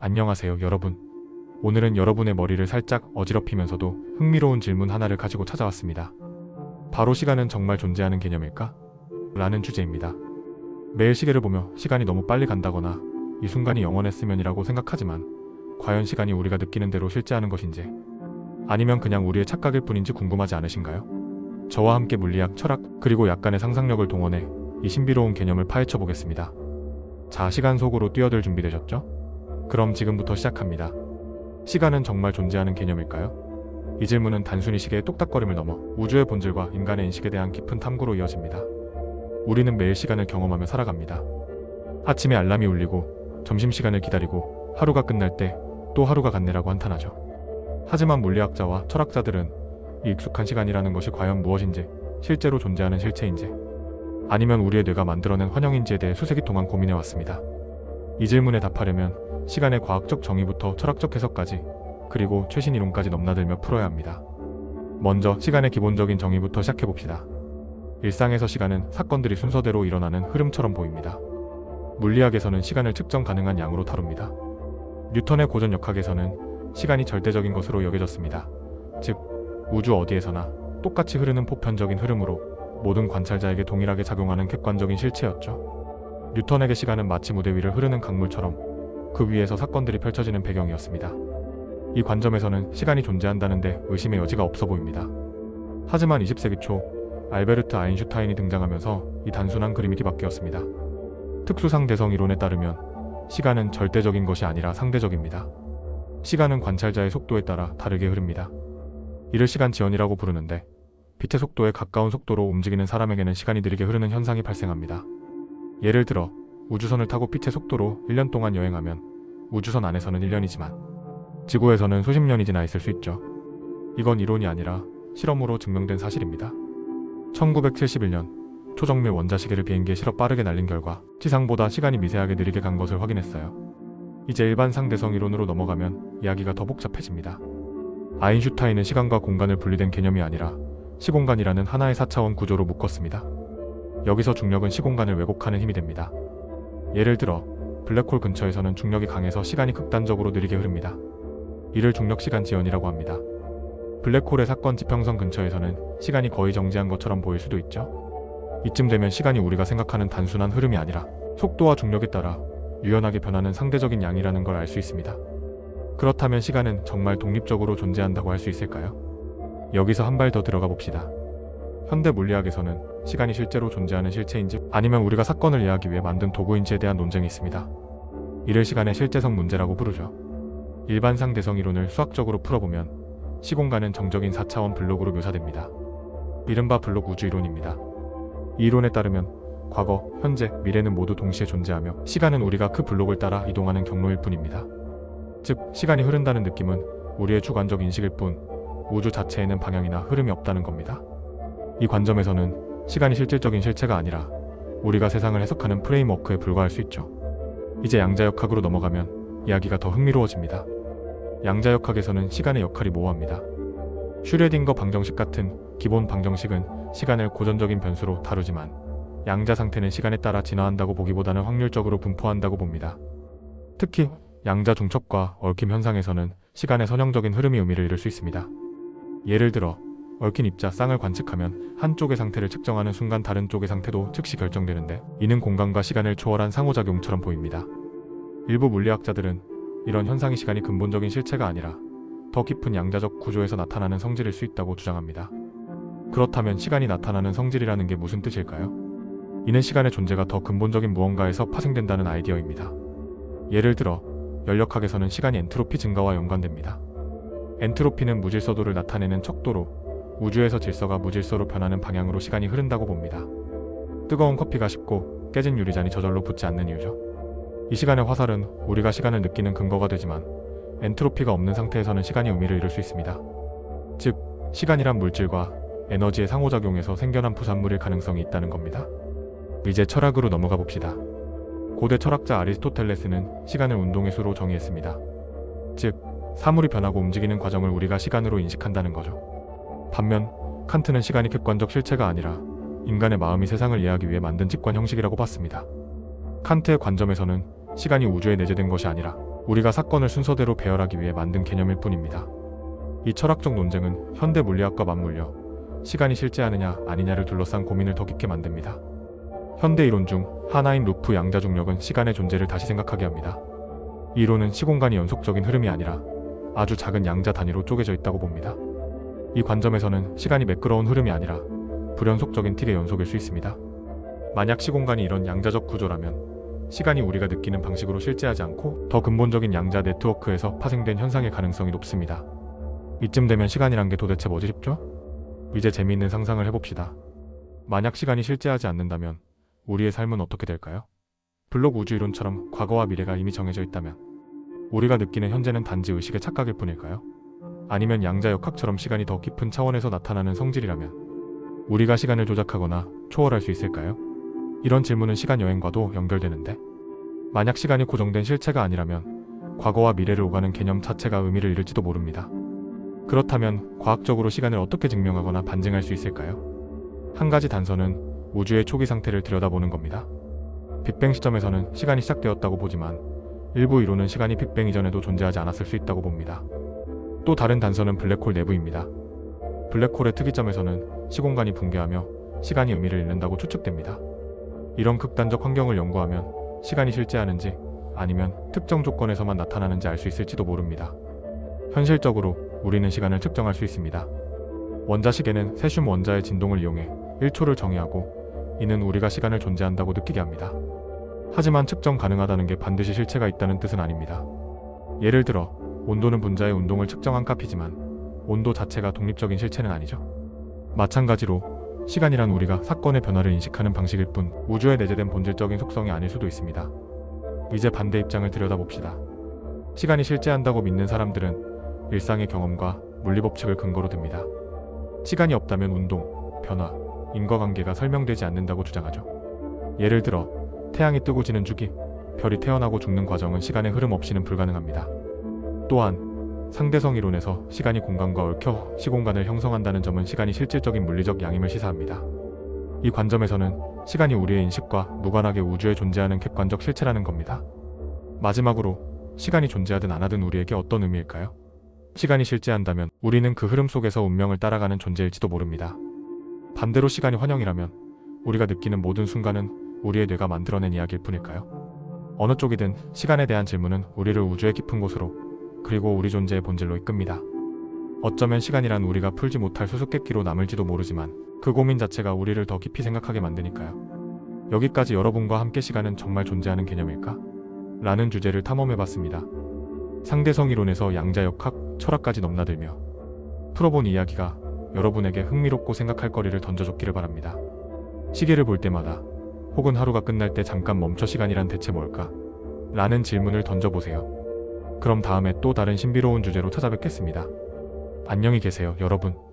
안녕하세요, 여러분. 오늘은 여러분의 머리를 살짝 어지럽히면서도 흥미로운 질문 하나를 가지고 찾아왔습니다. 바로 시간은 정말 존재하는 개념일까? 라는 주제입니다. 매일 시계를 보며 시간이 너무 빨리 간다거나 이 순간이 영원했으면이라고 생각하지만 과연 시간이 우리가 느끼는 대로 실제하는 것인지 아니면 그냥 우리의 착각일 뿐인지 궁금하지 않으신가요? 저와 함께 물리학, 철학, 그리고 약간의 상상력을 동원해 이 신비로운 개념을 파헤쳐 보겠습니다. 자, 시간 속으로 뛰어들 준비되셨죠? 그럼 지금부터 시작합니다. 시간은 정말 존재하는 개념일까요? 이 질문은 단순히 시계의 똑딱거림을 넘어 우주의 본질과 인간의 인식에 대한 깊은 탐구로 이어집니다. 우리는 매일 시간을 경험하며 살아갑니다. 아침에 알람이 울리고 점심시간을 기다리고 하루가 끝날 때 또 하루가 갔네라고 한탄하죠. 하지만 물리학자와 철학자들은 이 익숙한 시간이라는 것이 과연 무엇인지, 실제로 존재하는 실체인지, 아니면 우리의 뇌가 만들어낸 환영인지에 대해 수세기 동안 고민해왔습니다. 이 질문에 답하려면 시간의 과학적 정의부터 철학적 해석까지, 그리고 최신 이론까지 넘나들며 풀어야 합니다. 먼저 시간의 기본적인 정의부터 시작해봅시다. 일상에서 시간은 사건들이 순서대로 일어나는 흐름처럼 보입니다. 물리학에서는 시간을 측정 가능한 양으로 다룹니다. 뉴턴의 고전 역학에서는 시간이 절대적인 것으로 여겨졌습니다. 즉, 우주 어디에서나 똑같이 흐르는 보편적인 흐름으로 모든 관찰자에게 동일하게 작용하는 객관적인 실체였죠. 뉴턴에게 시간은 마치 무대 위를 흐르는 강물처럼 그 위에서 사건들이 펼쳐지는 배경이었습니다. 이 관점에서는 시간이 존재한다는데 의심의 여지가 없어 보입니다. 하지만 20세기 초 알베르트 아인슈타인이 등장하면서 이 단순한 그림이 뒤바뀌었습니다. 특수상대성 이론에 따르면 시간은 절대적인 것이 아니라 상대적입니다. 시간은 관찰자의 속도에 따라 다르게 흐릅니다. 이를 시간 지연이라고 부르는데, 빛의 속도에 가까운 속도로 움직이는 사람에게는 시간이 느리게 흐르는 현상이 발생합니다. 예를 들어 우주선을 타고 빛의 속도로 1년 동안 여행하면 우주선 안에서는 1년이지만 지구에서는 수십 년이 지나 있을 수 있죠. 이건 이론이 아니라 실험으로 증명된 사실입니다. 1971년 초정밀 원자시계를 비행기에 실어 빠르게 날린 결과 지상보다 시간이 미세하게 느리게 간 것을 확인했어요. 이제 일반 상대성 이론으로 넘어가면 이야기가 더 복잡해집니다. 아인슈타인은 시간과 공간을 분리된 개념이 아니라 시공간이라는 하나의 4차원 구조로 묶었습니다. 여기서 중력은 시공간을 왜곡하는 힘이 됩니다. 예를 들어 블랙홀 근처에서는 중력이 강해서 시간이 극단적으로 느리게 흐릅니다. 이를 중력시간 지연이라고 합니다. 블랙홀의 사건 지평선 근처에서는 시간이 거의 정지한 것처럼 보일 수도 있죠. 이쯤 되면 시간이 우리가 생각하는 단순한 흐름이 아니라 속도와 중력에 따라 유연하게 변하는 상대적인 양이라는 걸 알 수 있습니다. 그렇다면 시간은 정말 독립적으로 존재한다고 할 수 있을까요? 여기서 한 발 더 들어가 봅시다. 현대 물리학에서는 시간이 실제로 존재하는 실체인지 아니면 우리가 사건을 이해하기 위해 만든 도구인지에 대한 논쟁이 있습니다. 이를 시간의 실제성 문제라고 부르죠. 일반 상대성 이론을 수학적으로 풀어보면 시공간은 정적인 4차원 블록으로 묘사됩니다. 이른바 블록 우주 이론입니다. 이 이론에 따르면 과거, 현재, 미래는 모두 동시에 존재하며 시간은 우리가 그 블록을 따라 이동하는 경로일 뿐입니다. 즉, 시간이 흐른다는 느낌은 우리의 주관적 인식일 뿐 우주 자체에는 방향이나 흐름이 없다는 겁니다. 이 관점에서는 시간이 실질적인 실체가 아니라 우리가 세상을 해석하는 프레임워크에 불과할 수 있죠. 이제 양자역학으로 넘어가면 이야기가 더 흥미로워집니다. 양자역학에서는 시간의 역할이 모호합니다. 슈레딩거 방정식 같은 기본 방정식은 시간을 고전적인 변수로 다루지만 양자 상태는 시간에 따라 진화한다고 보기보다는 확률적으로 분포한다고 봅니다. 특히 양자 중첩과 얽힘 현상에서는 시간의 선형적인 흐름이 의미를 잃을 수 있습니다. 예를 들어 얽힌 입자 쌍을 관측하면 한쪽의 상태를 측정하는 순간 다른 쪽의 상태도 즉시 결정되는데, 이는 공간과 시간을 초월한 상호작용처럼 보입니다. 일부 물리학자들은 이런 현상이 시간이 근본적인 실체가 아니라 더 깊은 양자적 구조에서 나타나는 성질일 수 있다고 주장합니다. 그렇다면 시간이 나타나는 성질이라는 게 무슨 뜻일까요? 이는 시간의 존재가 더 근본적인 무언가에서 파생된다는 아이디어입니다. 예를 들어 연력학에서는 시간이 엔트로피 증가와 연관됩니다. 엔트로피는 무질서도를 나타내는 척도로 우주에서 질서가 무질서로 변하는 방향으로 시간이 흐른다고 봅니다. 뜨거운 커피가 식고 깨진 유리잔이 저절로 붙지 않는 이유죠. 이 시간의 화살은 우리가 시간을 느끼는 근거가 되지만 엔트로피가 없는 상태에서는 시간이 의미를 잃을 수 있습니다. 즉, 시간이란 물질과 에너지의 상호작용에서 생겨난 부산물일 가능성이 있다는 겁니다. 이제 철학으로 넘어가 봅시다. 고대 철학자 아리스토텔레스는 시간을 운동의 수로 정의했습니다. 즉, 사물이 변하고 움직이는 과정을 우리가 시간으로 인식한다는 거죠. 반면 칸트는 시간이 객관적 실체가 아니라 인간의 마음이 세상을 이해하기 위해 만든 직관 형식이라고 봤습니다. 칸트의 관점에서는 시간이 우주에 내재된 것이 아니라 우리가 사건을 순서대로 배열하기 위해 만든 개념일 뿐입니다. 이 철학적 논쟁은 현대 물리학과 맞물려 시간이 실제하느냐 아니냐를 둘러싼 고민을 더 깊게 만듭니다. 현대 이론 중 하나인 루프 양자중력은 시간의 존재를 다시 생각하게 합니다. 이 이론은 시공간이 연속적인 흐름이 아니라 아주 작은 양자 단위로 쪼개져 있다고 봅니다. 이 관점에서는 시간이 매끄러운 흐름이 아니라 불연속적인 틱의 연속일 수 있습니다. 만약 시공간이 이런 양자적 구조라면 시간이 우리가 느끼는 방식으로 실제하지 않고 더 근본적인 양자 네트워크에서 파생된 현상의 가능성이 높습니다. 이쯤 되면 시간이란 게 도대체 뭐지 싶죠? 이제 재미있는 상상을 해봅시다. 만약 시간이 실제하지 않는다면 우리의 삶은 어떻게 될까요? 블록 우주이론처럼 과거와 미래가 이미 정해져 있다면 우리가 느끼는 현재는 단지 의식의 착각일 뿐일까요? 아니면 양자역학처럼 시간이 더 깊은 차원에서 나타나는 성질이라면 우리가 시간을 조작하거나 초월할 수 있을까요? 이런 질문은 시간 여행과도 연결되는데, 만약 시간이 고정된 실체가 아니라면 과거와 미래를 오가는 개념 자체가 의미를 잃을지도 모릅니다. 그렇다면 과학적으로 시간을 어떻게 증명하거나 반증할 수 있을까요? 한 가지 단서는 우주의 초기 상태를 들여다보는 겁니다. 빅뱅 시점에서는 시간이 시작되었다고 보지만 일부 이론은 시간이 빅뱅 이전에도 존재하지 않았을 수 있다고 봅니다. 또 다른 단서는 블랙홀 내부입니다. 블랙홀의 특이점에서는 시공간이 붕괴하며 시간이 의미를 잃는다고 추측됩니다. 이런 극단적 환경을 연구하면 시간이 실제하는지 아니면 특정 조건에서만 나타나는지 알 수 있을지도 모릅니다. 현실적으로 우리는 시간을 측정할 수 있습니다. 원자식에는 세슘 원자의 진동을 이용해 1초를 정의하고 이는 우리가 시간을 존재한다고 느끼게 합니다. 하지만 측정 가능하다는 게 반드시 실체가 있다는 뜻은 아닙니다. 예를 들어 온도는 분자의 운동을 측정한 값이지만 온도 자체가 독립적인 실체는 아니죠. 마찬가지로 시간이란 우리가 사건의 변화를 인식하는 방식일 뿐 우주에 내재된 본질적인 속성이 아닐 수도 있습니다. 이제 반대 입장을 들여다봅시다. 시간이 실제한다고 믿는 사람들은 일상의 경험과 물리법칙을 근거로 듭니다. 시간이 없다면 운동, 변화, 인과관계가 설명되지 않는다고 주장하죠. 예를 들어 태양이 뜨고 지는 주기, 별이 태어나고 죽는 과정은 시간의 흐름 없이는 불가능합니다. 또한 상대성 이론에서 시간이 공간과 얽혀 시공간을 형성한다는 점은 시간이 실질적인 물리적 양임을 시사합니다. 이 관점에서는 시간이 우리의 인식과 무관하게 우주에 존재하는 객관적 실체라는 겁니다. 마지막으로 시간이 존재하든 안 하든 우리에게 어떤 의미일까요? 시간이 실제한다면 우리는 그 흐름 속에서 운명을 따라가는 존재일지도 모릅니다. 반대로 시간이 환영이라면 우리가 느끼는 모든 순간은 우리의 뇌가 만들어낸 이야기일 뿐일까요? 어느 쪽이든 시간에 대한 질문은 우리를 우주의 깊은 곳으로, 그리고 우리 존재의 본질로 이끕니다. 어쩌면 시간이란 우리가 풀지 못할 수수께끼로 남을지도 모르지만 그 고민 자체가 우리를 더 깊이 생각하게 만드니까요. 여기까지 여러분과 함께 시간은 정말 존재하는 개념일까? 라는 주제를 탐험해봤습니다. 상대성 이론에서 양자역학, 철학까지 넘나들며 풀어본 이야기가 여러분에게 흥미롭고 생각할 거리를 던져줬기를 바랍니다. 시계를 볼 때마다 혹은 하루가 끝날 때 잠깐 멈춰 시간이란 대체 뭘까? 라는 질문을 던져보세요. 그럼 다음에 또 다른 신비로운 주제로 찾아뵙겠습니다. 안녕히 계세요, 여러분.